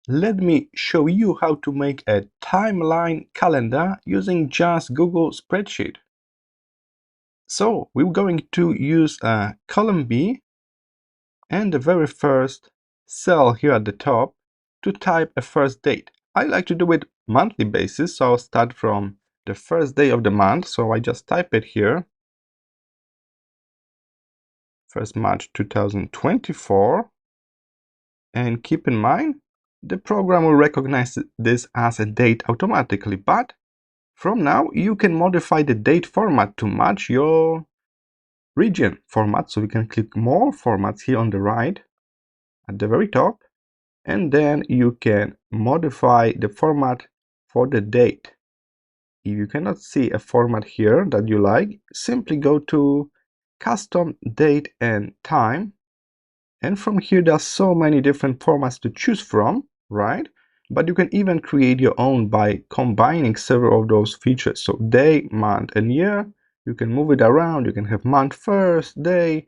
let me show you how to make a timeline calendar using just Google Spreadsheet. So we're going to use column B and the very first cell here at the top to type a first date. I like to do it monthly basis, so I'll start from the first day of the month. So I just type it here, 1st March 2024, and keep in mind the program will recognize this as a date automatically, but from now you can modify the date format to match your region format. So we can click more formats here on the right at the very top, and then you can modify the format for the date. If you cannot see a format here that you like, simply go to custom date and time, and from here there's so many different formats to choose from, right? But you can even create your own by combining several of those features. So day, month, and year, you can move it around. You can have month first, day,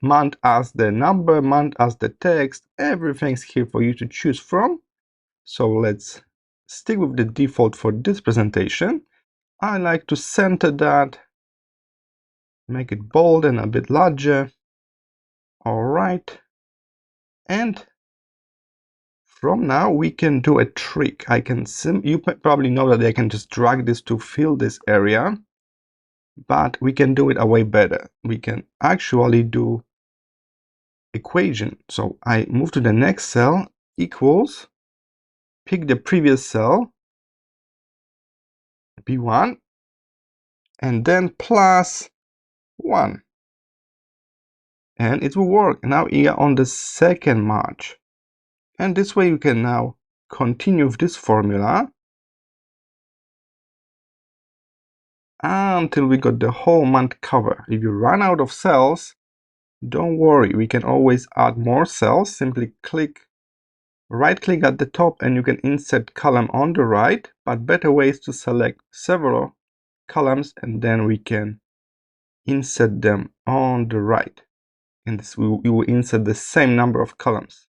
month as the number, month as the text. Everything's here for you to choose from. So let's stick with the default for this presentation. I like to center that, make it bold and a bit larger. All right. And from now we can do a trick. You probably know that I can just drag this to fill this area, but we can do it a way better. We can actually do equation. So I move to the next cell, equals, pick the previous cell, B1, and then plus 1. And it will work. Now we are on the 2nd March. And this way you can now continue with this formula until we got the whole month cover. If you run out of cells, don't worry, we can always add more cells. Simply right click at the top and you can insert column on the right, but better way is to select several columns and then we can insert them on the right. And this we will insert the same number of columns.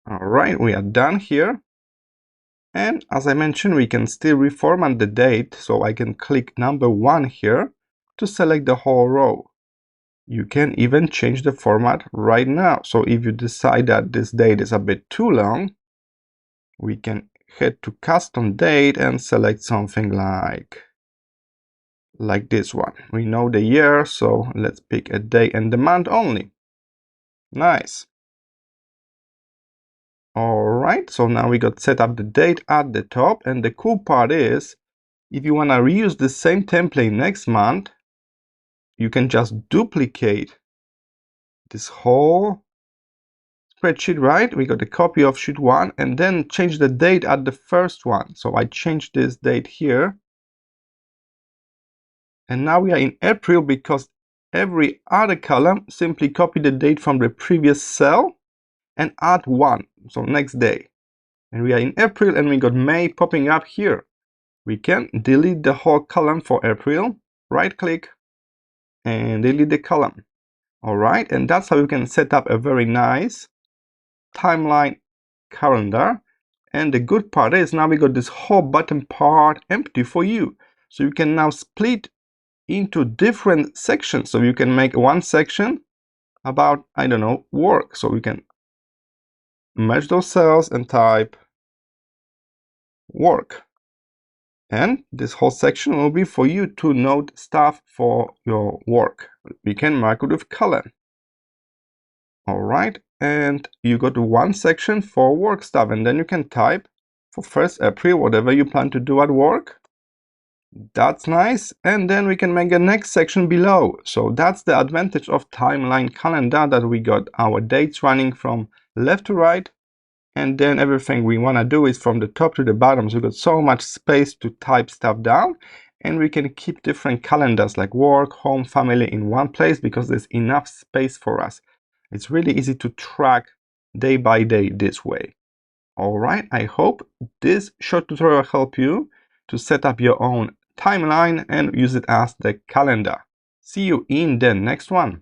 All right, we are done here. And as I mentioned, we can still reformat the date. So I can click number 1 here to select the whole row. You can even change the format right now. So if you decide that this date is a bit too long, we can head to custom date and select something like this one. We know the year, so let's pick a day and the month only. Nice. All right, so now we got set up the date at the top, and the cool part is if you want to reuse the same template next month, you can just duplicate this whole spreadsheet, right? We got a copy of sheet 1 and then change the date at the first one. So I changed this date here. And now we are in April because every other column simply copy the date from the previous cell and add 1. So next day. And we are in April and we got May popping up here. We can delete the whole column for April, right click and delete the column. All right, and that's how you can set up a very nice timeline calendar. And the good part is now we got this whole bottom part empty for you. So you can now split into different sections. So you can make one section about, I don't know, work. So we can merge those cells and type work. And this whole section will be for you to note stuff for your work. We can mark it with color. All right, and you go to one section for work stuff, and then you can type for 1st April, whatever you plan to do at work. That's nice. And then we can make a next section below. So that's the advantage of timeline calendar, that we got our dates running from left to right. And then everything we want to do is from the top to the bottom. So we got so much space to type stuff down. And we can keep different calendars like work, home, family in one place because there's enough space for us. It's really easy to track day by day this way. All right, I hope this short tutorial helped you to set up your own timeline and use it as the calendar. See you in the next one.